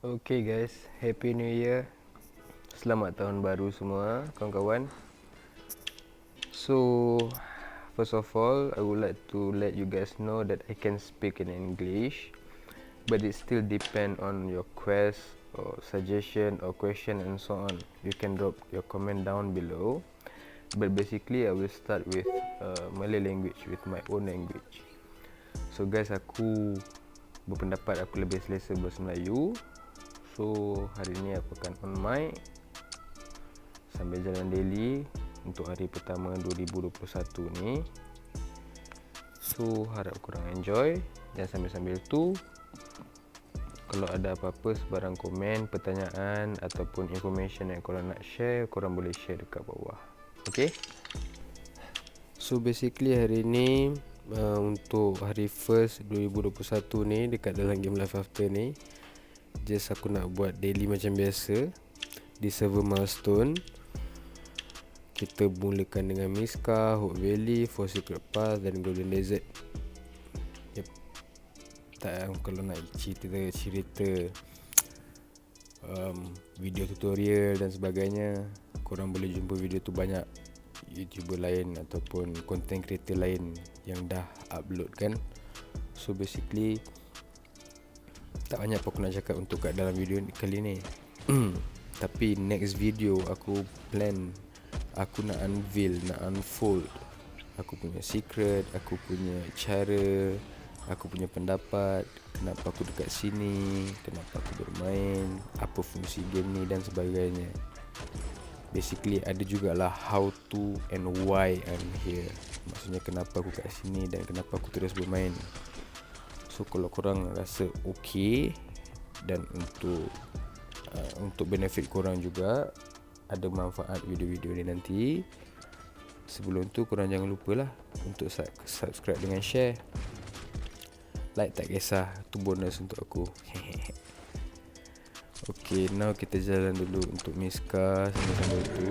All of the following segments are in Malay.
Okay guys, Happy New Year. Selamat tahun baru semua kawan-kawan. So, first of all, I would like to let you guys know that I can speak in English, but it still depend on your quest or suggestion or question and so on. You can drop your comment down below. But basically, I will start with Malay language, with my own language. So guys, aku berpendapat aku lebih selesa bahasa Melayu. So hari ni aku akan on mic sambil jalan daily untuk hari pertama 2021 ni. So harap korang enjoy. Dan sambil-sambil tu, kalau ada apa-apa sebarang komen, pertanyaan ataupun information yang korang nak share, korang boleh share dekat bawah. Okay? So basically hari ni untuk hari first 2021 ni dekat dalam game Life After ni, just aku nak buat daily macam biasa di server Milestone. Kita mulakan dengan Miska, Hope Valley, Four Secret Path dan Golden Desert. Yep. Tak, kalau nak cerita video tutorial dan sebagainya, korang boleh jumpa video tu banyak YouTuber lain ataupun content creator lain yang dah upload kan. So basically tak banyak apa aku nak cakap untuk kat dalam video kali ni. Tapi next video aku plan, aku nak unveil, nak unfold aku punya secret, aku punya cara, aku punya pendapat, kenapa aku dekat sini, kenapa aku bermain, apa fungsi game ni dan sebagainya. Basically ada jugalah how to and why I'm here. Maksudnya kenapa aku kat sini dan kenapa aku terus bermain. So kalau korang rasa okay, dan untuk benefit korang juga, ada manfaat video-video ni nanti, sebelum tu korang jangan lupalah untuk subscribe dengan share. Like tak kisah, tu bonus untuk aku. Okay, now kita jalan dulu untuk Miska sambil-sambil tu.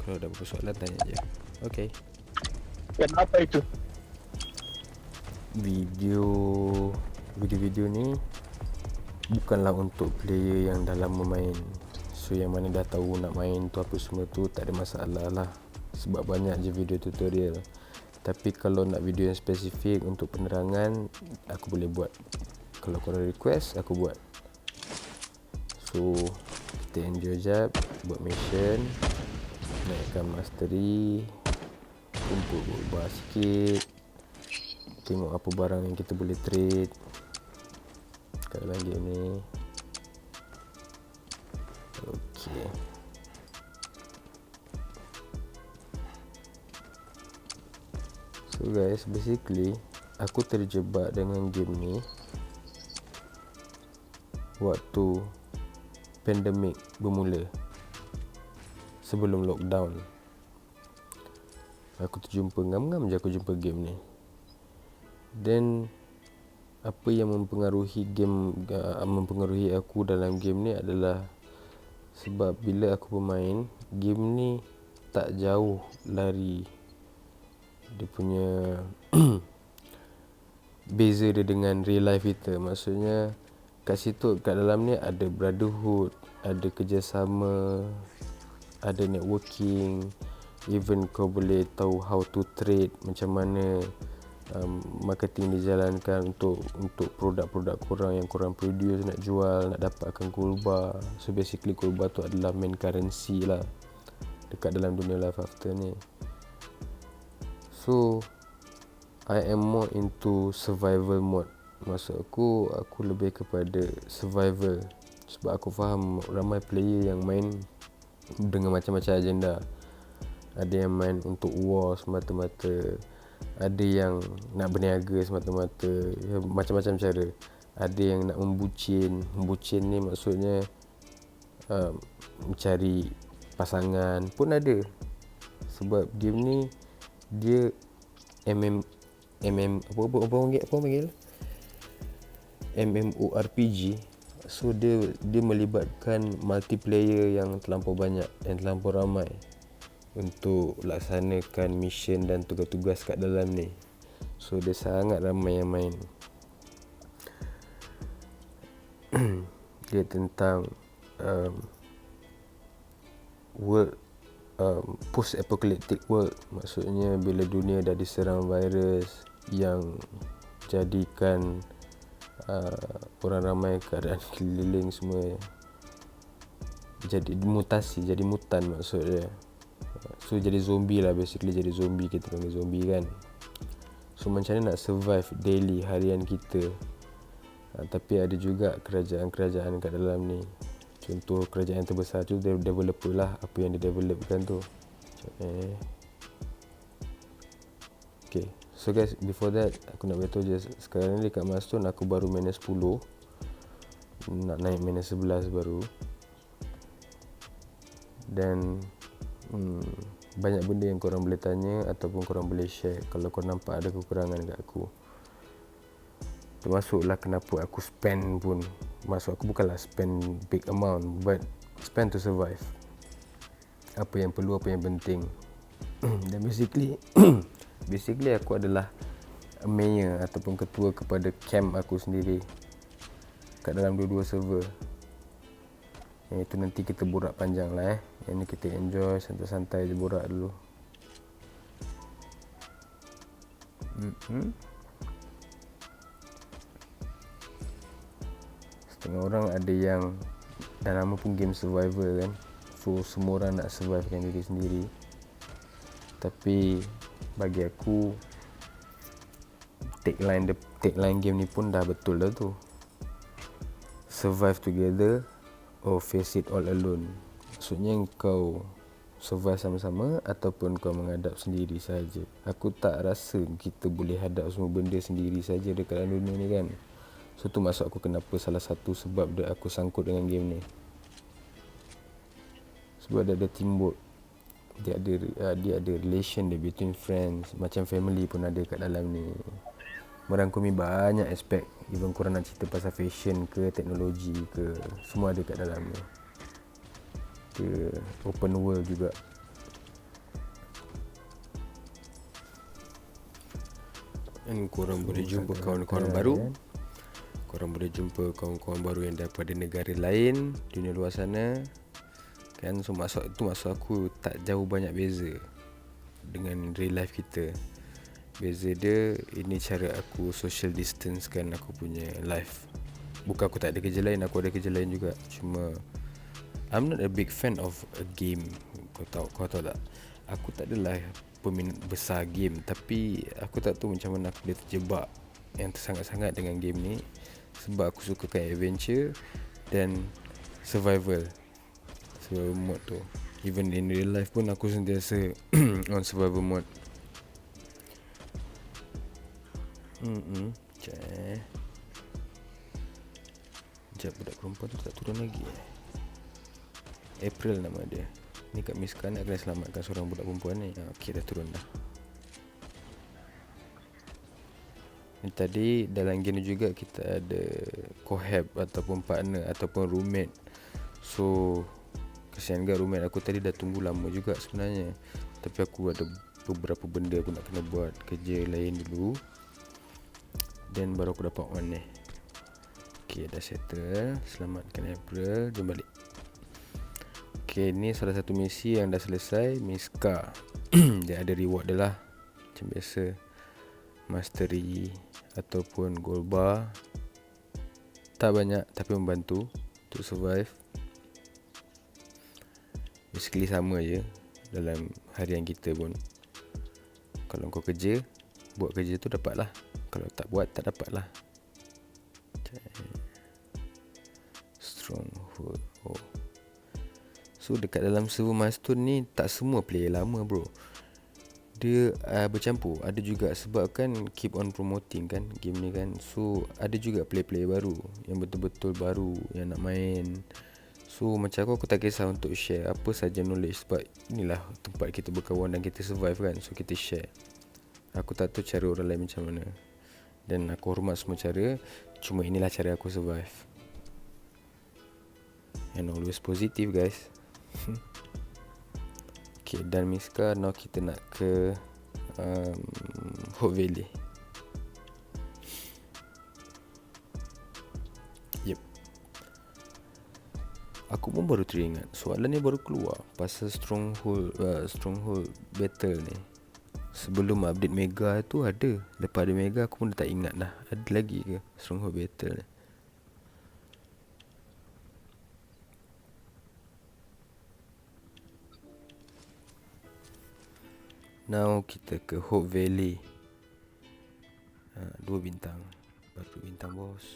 Kalau ada apa soalan tanya je. Okay. Kenapa itu? Video ni bukanlah untuk player yang dah lama main. So yang mana dah tahu nak main tu apa semua tu tak ada masalah lah, sebab banyak je video tutorial. Tapi kalau nak video yang spesifik untuk penerangan, aku boleh buat. Kalau korang request, aku buat. So kita enjoy jap, buat mission, naikkan mastery, kumpul bar sikit, tengok apa barang yang kita boleh trade kat dalam game ni. Okay. So guys, basically aku terjebak dengan game ni waktu pandemik bermula, sebelum lockdown. Aku terjumpa, ngam-ngam je aku jumpa game ni. Dan apa yang mempengaruhi aku dalam game ni adalah sebab bila aku bermain game ni, tak jauh lari dia punya beza dia dengan real life kita. Maksudnya kat situ, kat dalam ni ada brotherhood, ada kerjasama, ada networking, even kau boleh tahu how to trade, macam mana marketing dijalankan untuk produk-produk korang yang korang produce, nak jual, nak dapatkan gold bar. So basically gold bar tu adalah main currency lah dekat dalam dunia Life After ni. So I am more into survival mode. Maksud aku lebih kepada survival, sebab aku faham ramai player yang main dengan macam-macam agenda. Ada yang main untuk war semata-mata, ada yang nak berniaga semata-mata, ya, macam-macam cara. Ada yang nak membucin ni maksudnya mencari pasangan pun ada. Sebab game ni dia apa panggil MMORPG. So dia melibatkan multiplayer yang terlampau banyak dan terlampau ramai untuk laksanakan mission dan tugas-tugas kat dalam ni. So dia sangat ramai yang main. dia tentang world post-apocalyptic world. Maksudnya bila dunia dah diserang virus yang jadikan orang ramai keadaan keliling semua jadi mutasi, jadi mutan maksudnya. So jadi zombie lah, basically jadi zombie, kita panggil zombie kan. So macam mana nak survive daily harian kita. Tapi ada juga kerajaan-kerajaan kat dalam ni. Contoh kerajaan yang terbesar tu developer lah, apa yang dia developkan tu. Okay, so guys, before that aku nak beritahu je, sekarang ni dekat milestone aku baru minus 10, nak naik minus 11 baru. Dan banyak benda yang korang boleh tanya ataupun korang boleh share kalau korang nampak ada kekurangan kat aku. Termasuklah kenapa aku spend pun. Maksud aku bukanlah spend big amount, but spend to survive. Apa yang perlu, apa yang penting. Dan basically aku adalah mayor ataupun ketua kepada camp aku sendiri kat dalam dua-dua server. Yang itu nanti kita borak panjang lah Yang ni kita enjoy, santai-santai je borak dulu. Setengah orang ada yang dah nama pun game survivor kan. So semua orang nak survivekan diri sendiri. Tapi bagi aku tagline game ni pun dah betul dah tu. Survive together or face it all alone. Maksudnya kau survive sama-sama ataupun kau menghadap sendiri saja. Aku tak rasa kita boleh hadap semua benda sendiri saja dekat dalam dunia ni kan. So tu maksud aku kenapa salah satu sebab dia aku sangkut dengan game ni. Sebab dia ada teamwork. Dia ada relation dia between friends, macam family pun ada kat dalam ni. Merangkumi banyak aspek. Even korang nak cerita pasal fashion ke, teknologi ke, semua ada kat dalam ni. Dia open world juga. Dan korang boleh jumpa kawan-kawan baru. Korang boleh jumpa kawan-kawan baru yang daripada negara lain, dunia luar sana. Kan, so maksud aku tak jauh banyak beza dengan real life kita. Beza dia, ini cara aku social distance kan aku punya life. Bukan aku tak ada kerja lain, aku ada kerja lain juga. Cuma I'm not a big fan of a game. Kau tahu tak? Aku tak adalah peminat besar game, tapi aku tak tahu macam mana aku boleh terjebak yang sangat-sangat dengan game ni. Sebab aku sukakan adventure dan survival mode tu. Even in real life pun aku sentiasa on survival mode. Sekejap, budak perempuan tu tak turun lagi April nama dia. Ni kat Miska nak kena selamatkan seorang budak perempuan ni. Okay, dah turun dah. Ni tadi dalam game juga kita ada cohab ataupun partner ataupun roommate. So kesian gak roommate aku tadi dah tunggu lama juga sebenarnya. Tapi aku ada beberapa benda aku nak kena buat, kerja lain dulu. Dan baru aku dapat on ni. Okay, dah settle. Selamatkan April. Jom balik. Okay, ni salah satu misi yang dah selesai. Miska. Dia ada reward dia lah. Macam biasa, mastery ataupun gold bar. Tak banyak tapi membantu untuk survive. Basically sama je dalam harian kita pun. Kalau kau kerja, buat kerja tu dapat lah. Kalau tak buat, tak dapat lah. Stronghold. So dekat dalam server milestone ni tak semua player lama bro. Dia bercampur. Ada juga sebab kan keep on promoting kan game ni kan. So ada juga player-player baru yang betul-betul baru yang nak main. So macam aku tak kisah untuk share apa saja knowledge. Sebab inilah tempat kita berkawan dan kita survive kan. So kita share. Aku tak tahu cara orang lain macam mana. Dan aku hormat semua cara. Cuma inilah cara aku survive. And always positive guys. Okay, dan Miska. Now kita nak ke Hope Valley. Yep. Aku pun baru teringat. Soalan ni baru keluar pasal Stronghold battle ni. Sebelum update Mega tu ada. Lepas ada Mega aku pun dah tak ingat dah. Ada lagi ke Stronghold battle ni? Now kita ke Hope Valley. 2 bintang. Baru bintang bos.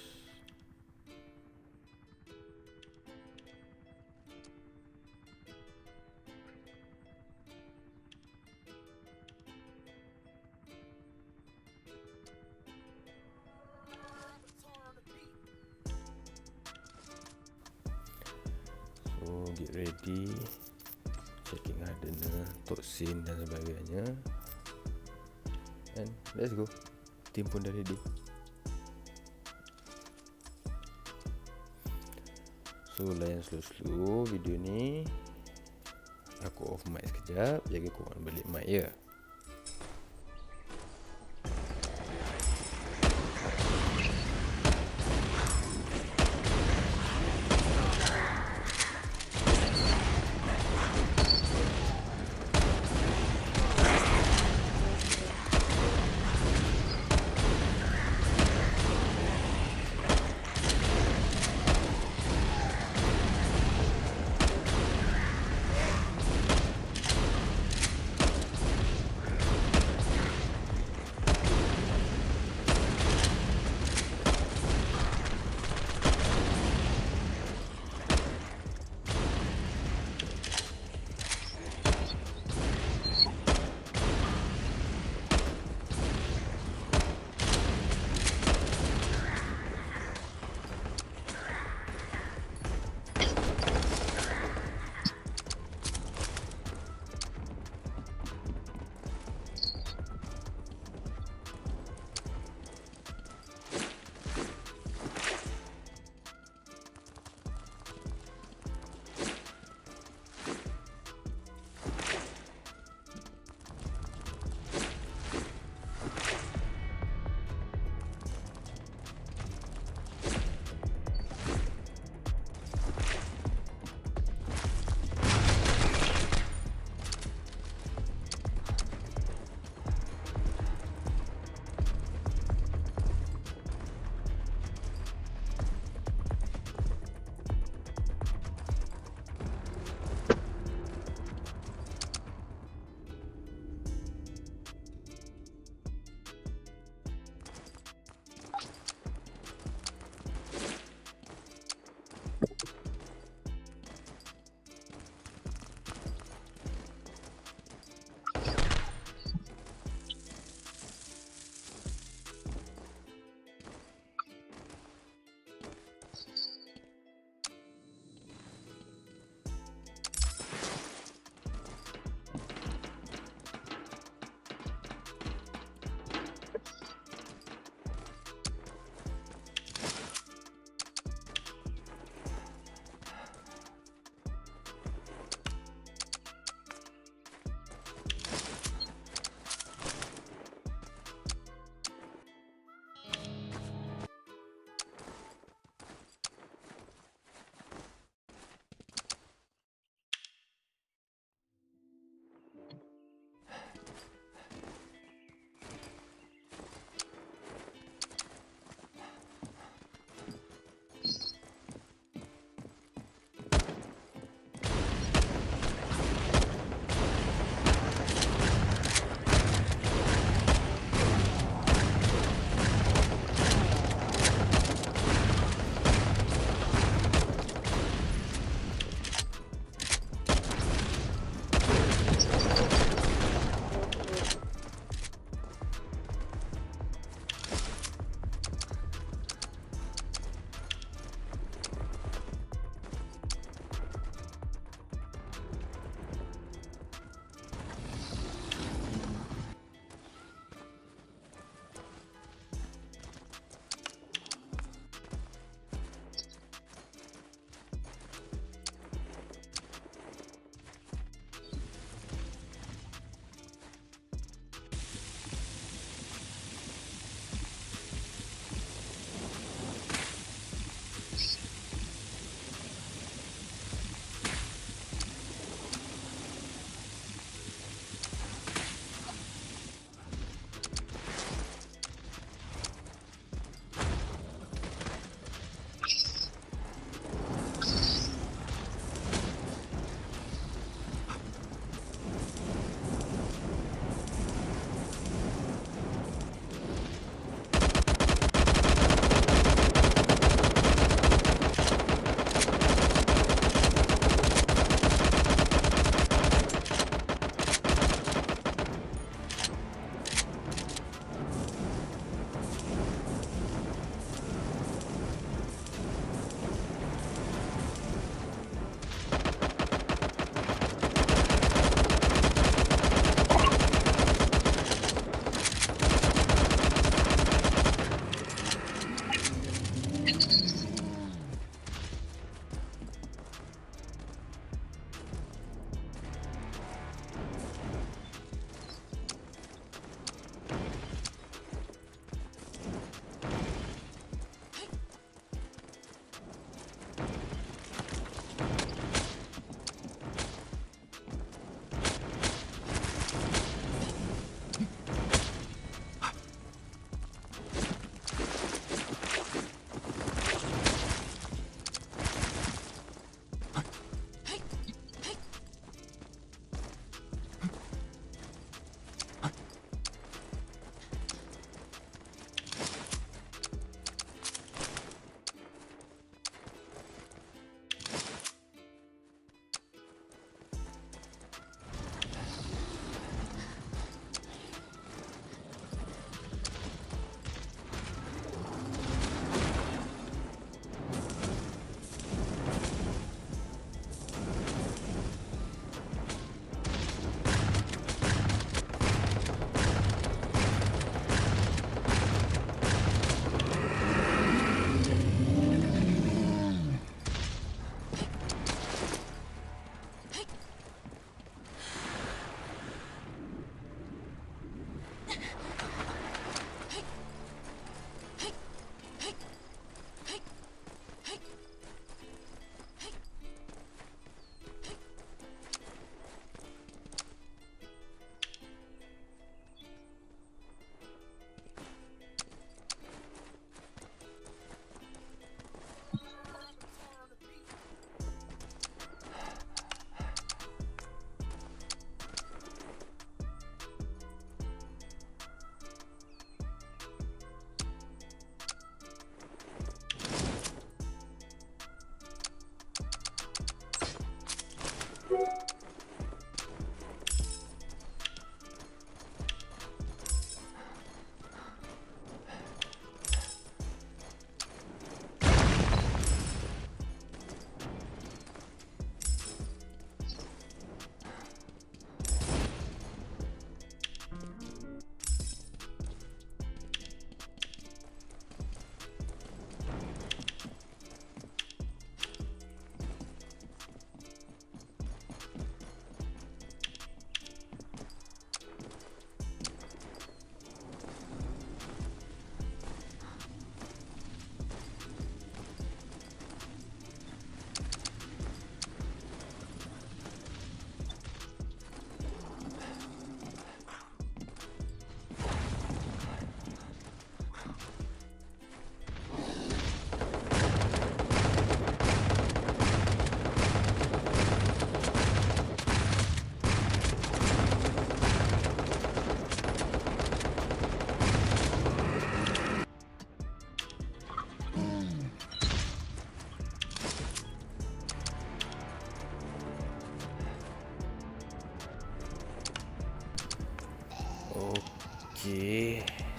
So get ready. Checking hardener, toxin dan sebagainya. And let's go. Team pun dah ready. So layan slow-slow video ni. Aku off mic sekejap. Jaga korang balik mic ya.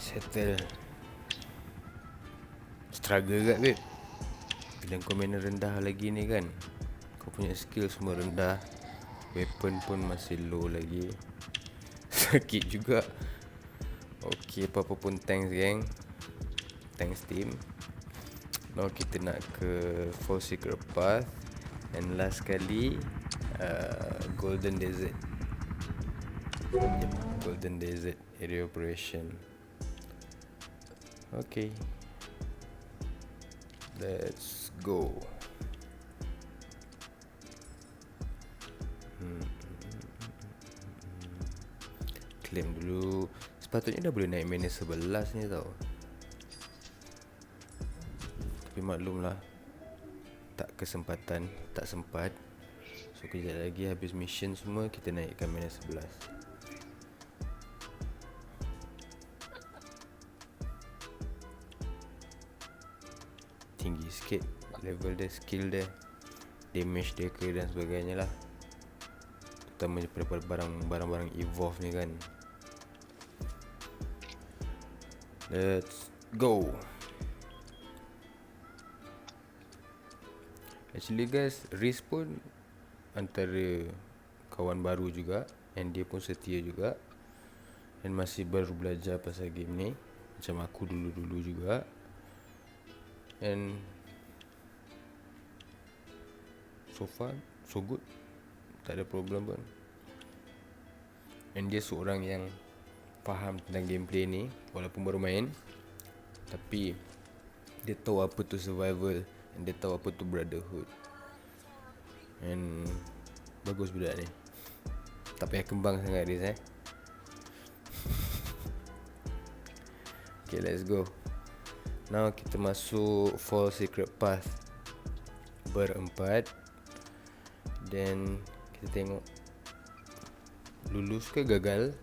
Settle. Struggle kat babe. Bila kau mana rendah lagi ni kan, kau punya skill semua rendah, weapon pun masih low lagi. Sakit juga. Okay, apa-apa pun thanks gang. Thanks team. Now kita nak ke False Secret Path. And last kali Golden Desert. Yep, Golden Desert Area Operation. Okay, let's go. Claim dulu. Sepatutnya dah boleh naik minus 11 ni tau. Tapi maklumlah, tak kesempatan, tak sempat. So kejap lagi habis mission semua, kita naikkan minus 11. Tinggi sikit level dia, skill dia, damage dia ke dan sebagainya lah. Terutama daripada barang-barang evolve ni kan. Let's go. Actually guys, Riz pun antara kawan baru juga, and dia pun setia juga, and masih baru belajar pasal game ni, macam aku dulu-dulu juga. And so far so good, tak ada problem pun. And dia seorang yang faham tentang gameplay ni, walaupun baru main, tapi dia tahu apa tu survival, and dia tahu apa tu brotherhood. And bagus budak ni. Tak payah kembang sangat Riz Okay, let's go. Now kita masuk False Secret Path berempat. Then kita tengok lulus ke gagal,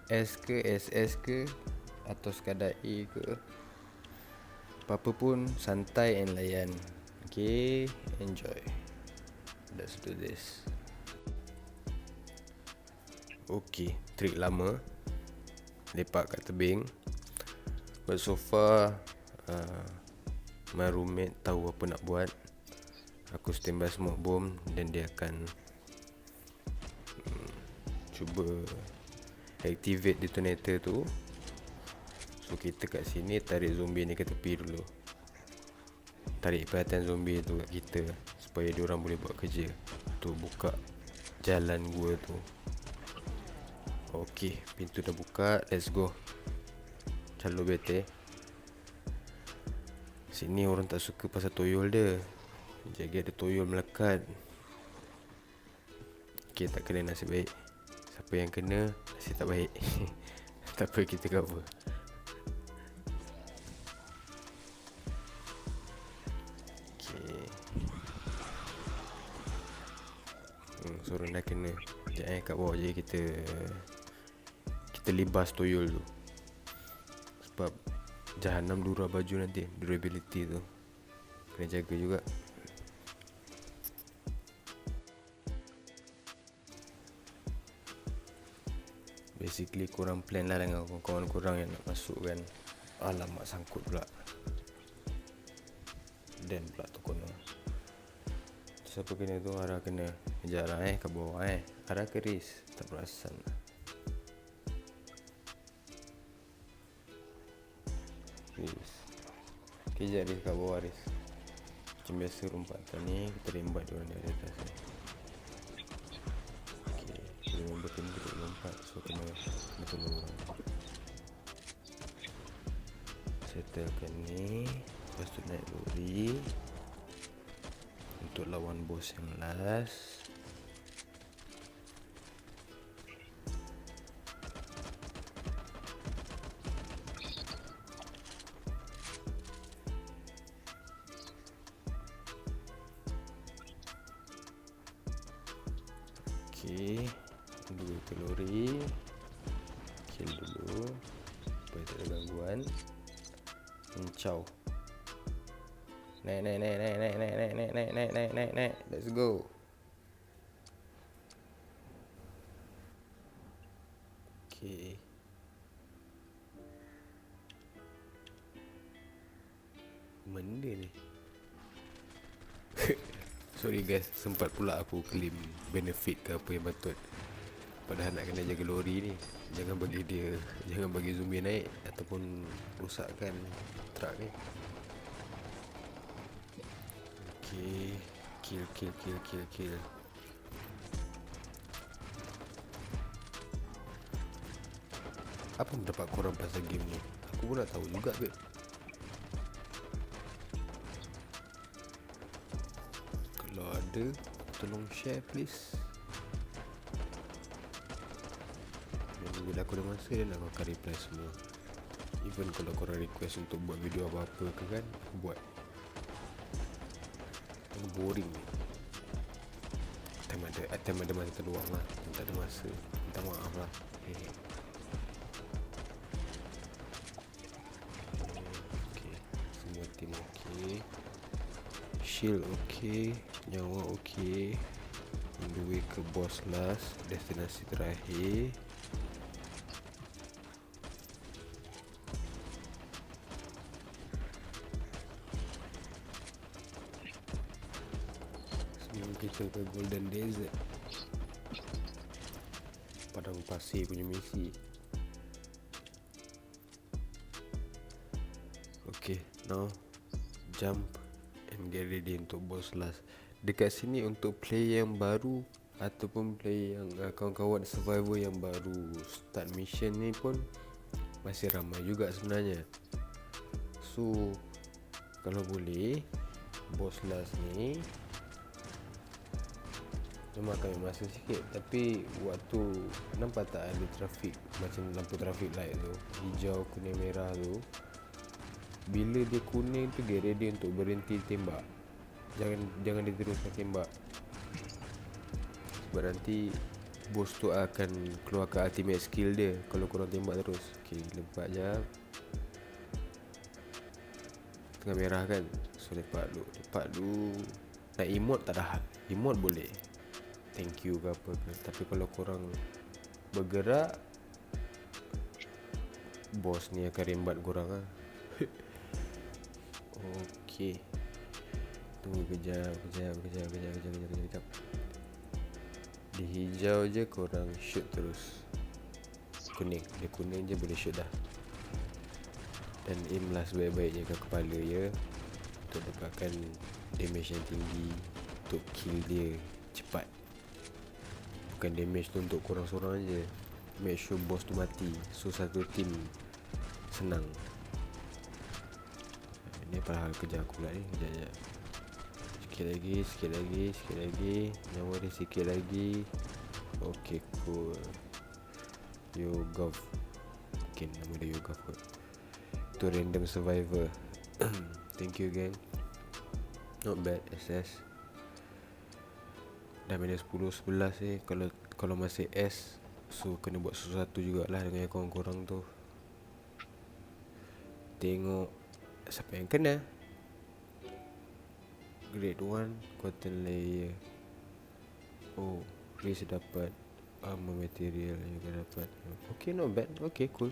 S ke SS ke, atau sekadar A ke, apa-apa pun santai and layan. Okay, enjoy. Let's do this. Okay, trik lama, lepak kat tebing. But so far my roommate tahu apa nak buat. Aku standby smoke bomb, dan dia akan cuba activate detonator tu. So kita kat sini tarik zombie ni ke tepi dulu, tarik perhatian zombie tu kat kita, supaya diorang boleh buat kerja tu, buka jalan gua tu. Okay, pintu dah buka, let's go. Calo bete. Sini orang tak suka pasal toyol dia. Jaga ada toyol melekat. Okay, tak kena nasib baik. Siapa yang kena, nasib tak baik. Tak apa, kita cover. Okay. Seorang dah kena. Sekejap kat bawah je kita libas toyol tu. Sebab Jahanam dura baju nanti, durability tu kena jaga juga. Basically korang plan lah dengan kawan-kawan korang yang nak masuk kan. Alamak, sangkut pula. Dan pula tu kono. Siapa kena tu, arah kena. Sekejap lah kat bawah arah ke Riz, tak perasan lah. Riz, kejap Riz kat bawah Riz. Macam biasa lompatan ni, kita rembat diorang dari atas ni. Okay, kita remember kena duduk lompat. So kena tolong orang. Settlekan ni. Lepas tu naik lori untuk lawan bos yang last. Okay, dua teluri, kill dulu supaya tak ada gangguan. Encau. Naik. Let's go. Okay. benda ni? Sorry guys, sempat pula aku claim benefit ke apa yang patut. Padahal nak kena jaga lori ni. Jangan bagi zombie naik ataupun rosakkan truck ni. Okay, kill. Apa pendapat korang pasal game ni? Aku pun nak tahu juga ke. Kalau ada, tolong share please. Dan bila aku ada masa, dan aku akan reply semua. Even kalau korang request untuk buat video apa-apa ke kan, aku buat. Yang boring ni. Time ada masa terluang lah. Tak ada masa, minta maaf lah. Okay, semua team okay. Shield okay, nyawa okay. On the way ke boss last, destinasi terakhir. Sebelum kita ke Golden Desert, padang pasir punya misi. Okay, now jump and get ready untuk boss last. Dekat sini untuk player yang baru ataupun player yang kawan-kawan survivor yang baru start mission ni pun masih ramai juga sebenarnya. So kalau boleh, boss last ni memang akan ambil masa sikit, tapi waktu nampak tak ada trafik, macam lampu trafik light tu, hijau, kuning, merah tu, bila dia kuning tu get ready untuk berhenti tembak. Jangan diteruskan tembak, sebab nanti bos tu akan keluarkan ultimate skill dia kalau korang tembak terus. Okay, lepas jap, tengah merah kan, so lepak dulu. Nak emote tak ada hal, emote boleh, thank you ke apa ke. Tapi kalau korang bergerak, bos ni akan rembat korang lah. Okay, tunggu kejap. Di hijau je korang shoot terus. Dia kuning je boleh shoot dah. Dan aim lah sebaik-baiknya ke kepala ya, untuk dapatkan damage yang tinggi, untuk kill dia cepat. Bukan damage tu untuk korang seorang je, make sure boss tu mati, so satu team senang. Ini padahal kerja aku pula ni. Sekejap. Sikit lagi. Nyawa dia sikit lagi. Okay, cool. Yogov. Okay, nama dia Yogov kot. Tu random survivor. Thank you gang. Not bad SS. Dah minus 10, 11 Kalau masih S, so kena buat sesuatu jugalah dengan korang tu. Tengok siapa yang kena. Grade 1 cotton layer. Oh, Race dapat armor material juga dapat. Okay, not bad. Okay, cool.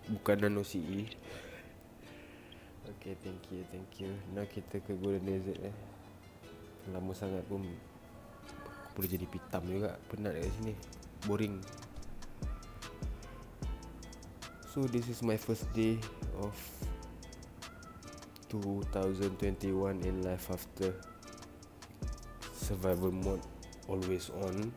Bukan nano CE. Okay, thank you. Now kita ke Golden Desert Lama sangat pun aku boleh jadi pitam juga. Penat kat sini, boring. So this is my first day of 2021 in life after. Survival mode always on.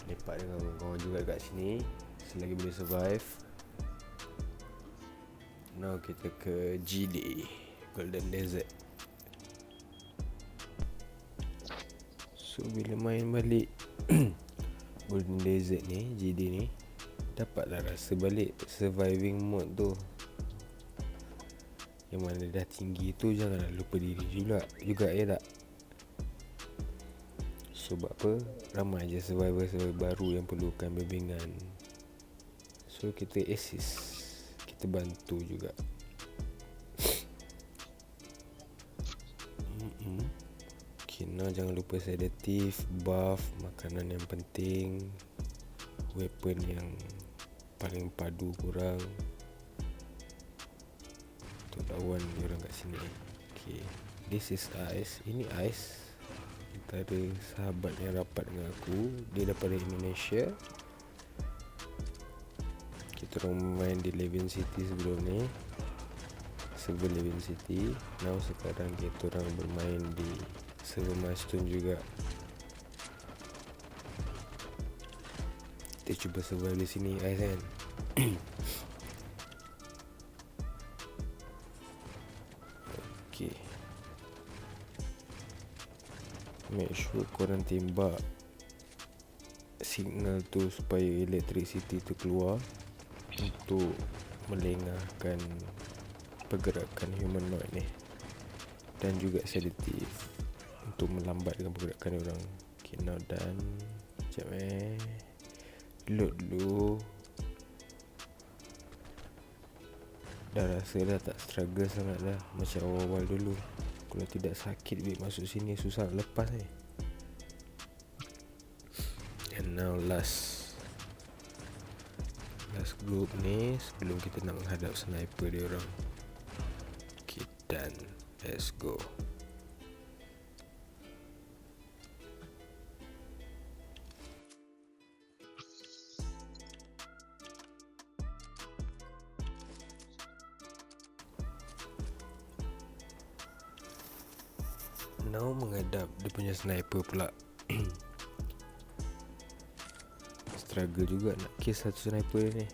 Lepak dengan kawan juga kat sini selagi boleh survive. Now kita ke GD, Golden Desert. So bila main balik Golden Desert ni, GD ni, dapatlah rasa balik surviving mode tu. Yang mana dah tinggi tu janganlah lupa diri juga ya tak? Sebab apa? Ramai je survivor baru yang perlukan bimbingan. So kita assist, kita bantu juga. Okay, now jangan lupa sedative, buff, makanan yang penting, weapon yang paling padu korang. kawan diorang kat sini. Okay, this is Ais. Ini Ais, antara sahabat yang rapat dengan aku. Dia daripada Indonesia. Kita orang main di Levin City sebelum ni, server Levin City. Now sekarang kita orang bermain di server Milestone juga. Kita cuba survive di sini, Ais kan. Okay, make sure korang tembak signal tu supaya electricity tu keluar untuk melengahkan pergerakan humanoid ni, dan juga sedative untuk melambatkan pergerakan orang. Okay, now done. Sekejap load dulu. Dah rasa dah tak struggle sangat dah macam awal-awal dulu. Kalau tidak sakit bila masuk sini, susah nak lepas ni. And now last group ni sebelum kita nak menghadap sniper dia orang. Okay, done. Let's go. Now menghadap dia punya sniper pula. Struggle juga nak kill satu sniper ni.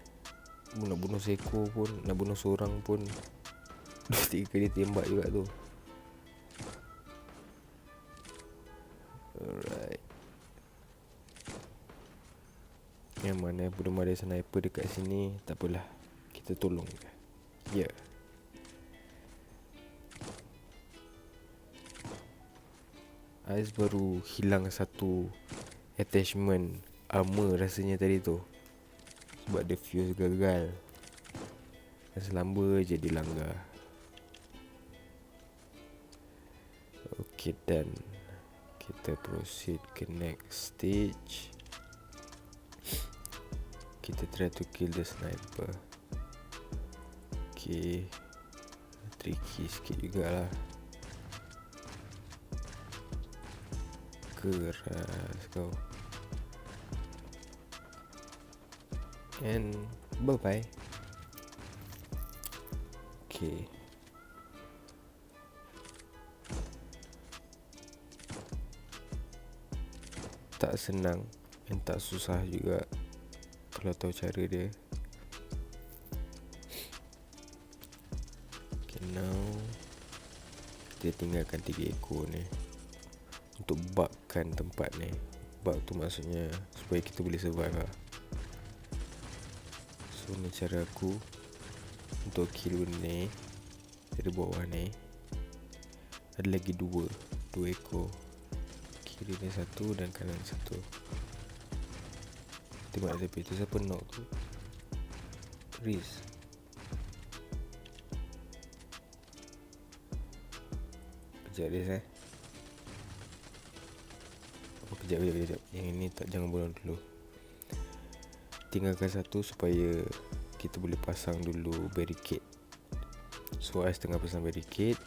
Nak bunuh seekor pun, nak bunuh seorang pun 2-3 kali tembak juga tu. Alright, yang mana belum ada sniper dekat sini, tak apalah, kita tolong je. Ya, yeah. Ais baru hilang satu attachment armor rasanya tadi tu, sebab dia fuse gagal dan selamba je dilanggar. Okay, done. Kita proceed ke next stage. Kita try to kill the sniper. Okay, tricky sikit jugalah. Keras kau. And bye bye. Okay, tak senang dan tak susah juga kalau tahu cara dia. Okay, now kita tinggalkan 3 ekor ni untuk bugkan tempat ni. Bug tu maksudnya supaya kita boleh survive lah. So ni cara aku untuk kill benda ni. Dari bawah ni ada lagi 2 ekor. Kiri ni 1 dan kanan 1. Tengok tepi tu, siapa knock tu? Riz. Kejap Riz Kejap. Yang ini tak, jangan bunuh dulu. Tinggalkan 1 supaya kita boleh pasang dulu barricade. So Ais tengah pasang barricade,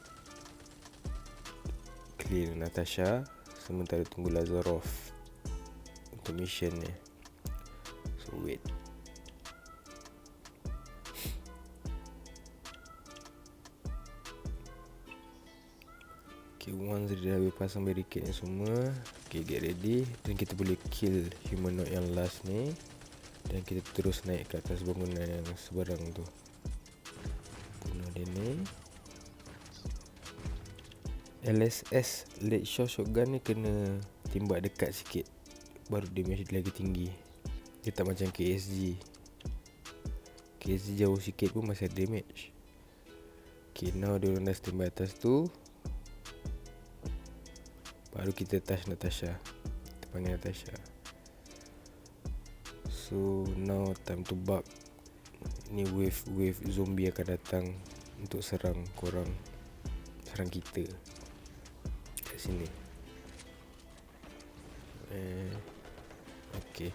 clear Natasha, sementara tunggu Lazarov untuk mission ni. So wait. Okay, once dia dah habis pasang barricade ni semua, okay, get ready. Dan kita boleh kill humanoid yang last ni. Dan kita terus naik ke atas bangunan yang seberang tu. Bunuh dia ni. LSS, Late Shot Shotgun ni kena tembak dekat sikit baru damage dia lagi tinggi. Dia tak macam KSG. KSG jauh sikit pun masih ada damage. Okay, now dia orang dah standby atas tu. Baru kita touch Natasha. Kita panggil Natasha. So now time to bug. Ni wave zombie akan datang untuk serang korang, serang kita kat sini. Okay,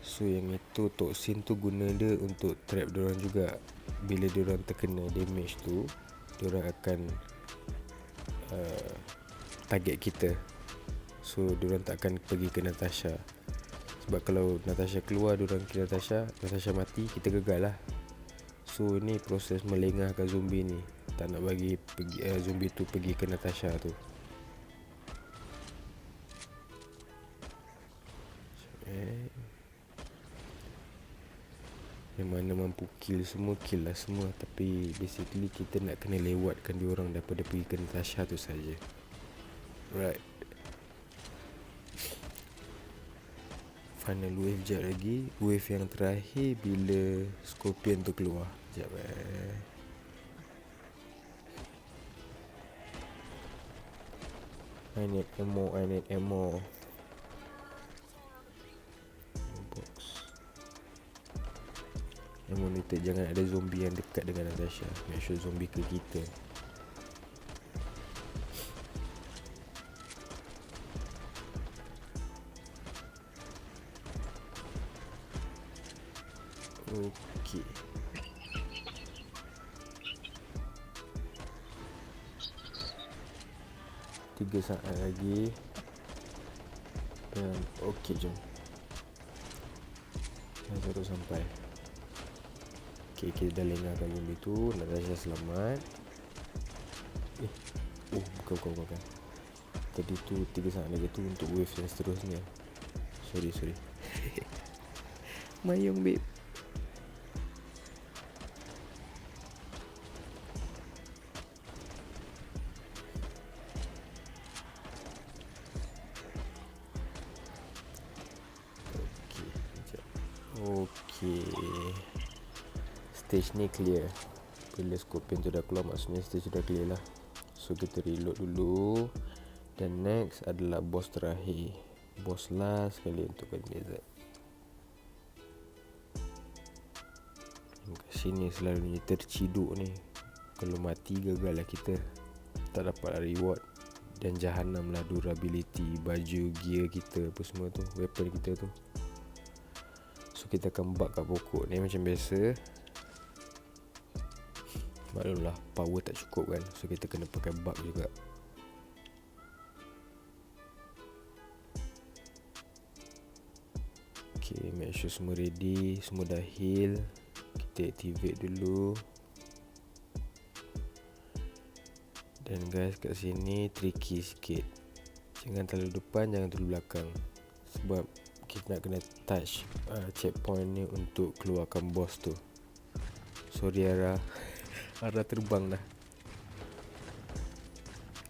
so yang itu toxin tu guna dia untuk trap diorang juga. Bila diorang terkena damage tu, diorang akan target kita. So diorang tak akan pergi ke Natasha. Sebab kalau Natasha keluar, diorang kill Natasha mati, kita gagal lah. So ni proses melengahkan zombie ni. Tak nak bagi zombie tu pergi ke Natasha tu. Yang mana mampu kill semua, kill lah semua. Tapi basically kita nak kena lewatkan diorang daripada pergi ke Natasha tu saja. Right. Final wave sekejap lagi. Wave yang terakhir bila Scorpion tu keluar. Sekejap I need ammo. Box. Yang monitor jangan ada zombie yang dekat dengan Natasha. Make sure zombie ke kita. Okey. Tiga saat lagi. Dan okey, jom. Dah baru sampai. Okay, kita dah lengahkan zombie tu. Natasha selamat. Bukan. Tadi tu 3 saat lagi tu untuk wave yang seterusnya. Sorry. Mayung babe. Okay. Stage ni clear. Bila Scorpion tu dah keluar, maksudnya stage dah clear lah. So kita reload dulu. Dan next adalah boss terakhir. Boss last sekali untuk Desert. Kat sini selalunya terciduk ni. Kalau mati gagal lah kita. Tak dapat reward. Dan jahanam lah durability, baju, gear kita, apa semua tu, weapon kita tu. So kita akan bug kat pokok ni macam biasa. Maklumlah power tak cukup kan. So kita kena pakai bug juga. Okay, make sure semua ready. Semua dah heal. Kita activate dulu. Dan guys, kat sini tricky sikit. Jangan terlalu depan, jangan terlalu belakang. Sebab kita nak kena touch checkpoint ni untuk keluarkan boss tu. Sorry Ara terbang dah.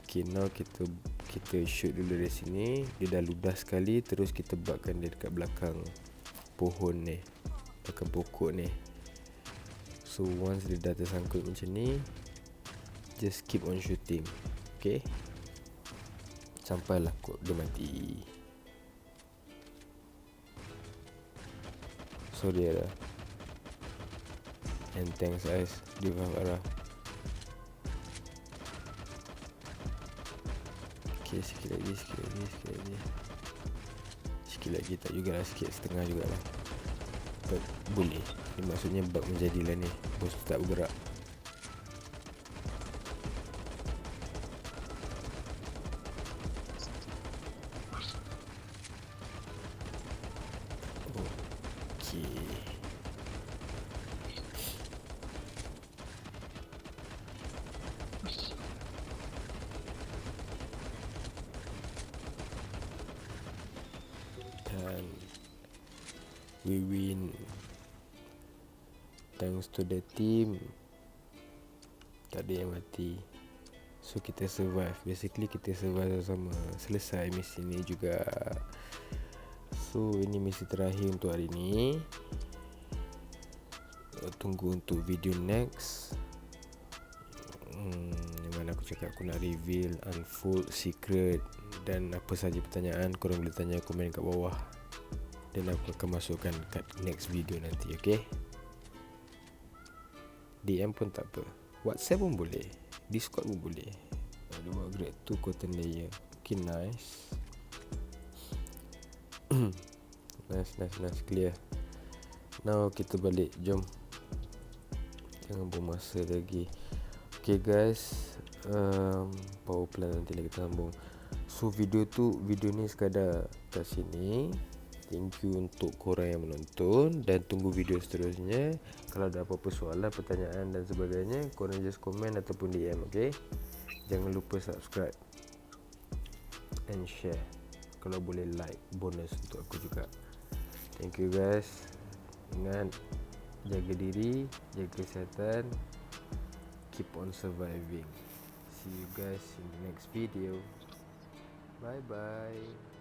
Okay, now kita shoot dulu dari sini. Dia dah ludas sekali. Terus kita bugkan dia dekat belakang pohon ni, belakang pokok ni. So once dia dah tersangkut macam ni, just keep on shooting. Okay, sampailah kot dia mati. Sorry Ara. And thanks guys, Diva Ara. Okay, sikit lagi. Sikit lagi tak jugalah, sikit setengah jugalah. But boleh. Ini maksudnya bug menjadilah ni. Bos tu tak bergerak. Okay. Dan we win thanks to the team. Tak ada yang mati. So kita survive. Basically kita survive sama. Selesai misi ni juga. So ini misi terakhir untuk hari ni. Tunggu untuk video next. Yang mana aku cakap aku nak reveal unfold secret. Dan apa saja pertanyaan korang boleh tanya komen kat bawah. Dan aku akan masukkan kat next video nanti. Okay, DM pun tak apa, WhatsApp pun boleh, Discord pun boleh. Ada buat grade 2 cotton layer. Okay, nice. Nice, clear. Now kita balik, jom. Jangan buang masa lagi. Okay guys, power plant nanti lagi kita sambung. So video ni sekadar kat sini. Thank you untuk korang yang menonton, dan tunggu video seterusnya. Kalau ada apa-apa soalan, pertanyaan dan sebagainya, korang just komen ataupun DM, okay? Jangan lupa subscribe and share. Kalau boleh like, bonus untuk aku juga. Thank you guys. Ingat, jaga diri, jaga kesihatan. Keep on surviving. See you guys in the next video. Bye bye.